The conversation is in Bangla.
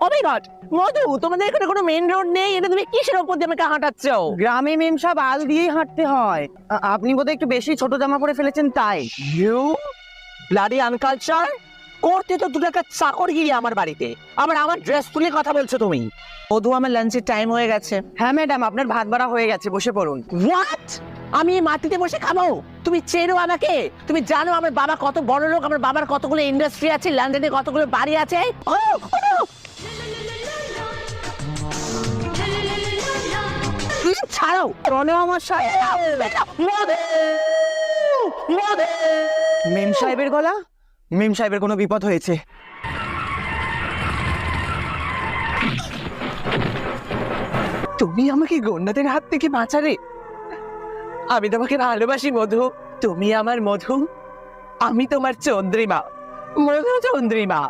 ও মাই গড, মধু তোমাদের এখানে কোনো মেইন রোড নেই, এটা তুমি কিসের উপর দিয়ে আমাকে হাঁটাচ্ছ? গ্রামে মেম সাহেব আল দিয়েই হাঁটতে হয়। আপনি বোধহয় একটু বেশি ছোট জামা পরে ফেলেছেন তাই। ইউ ব্লাডি আনকালচার করতে তো 2 টাকা চাকরগিরি আমার বাড়িতে, আমার ড্রেস তুলে কথা বলছো তুমি। মধু, আমার লাঞ্চের টাইম হয়ে গেছে। হ্যাঁ ম্যাডাম, আপনার ভাত বাড়া হয়ে গেছে, বসে পড়ুন। হোয়াট? আমি এই মাটিতে বসে খাবো? তুমি চেনো আমাকে? তুমি জানো আমার বাবা কত বড় লোক, আমার বাবার কতগুলো ইন্ডাস্ট্রি আছে, লন্ডনে কতগুলো বাড়ি আছে। ও ছাড়ো, রনে আমার সাথে মেম সাহেবের গলা, মেম সাহেবের কোনো বিপদ হয়েছে। তুমি আমাকে গন্ডাদের হাত থেকে বাঁচালে। আমি তোমাকে ভালোবাসি মধু, তুমি আমার মধু, আমি তোমার চন্দ্রিমা, মধু চন্দ্রিমা।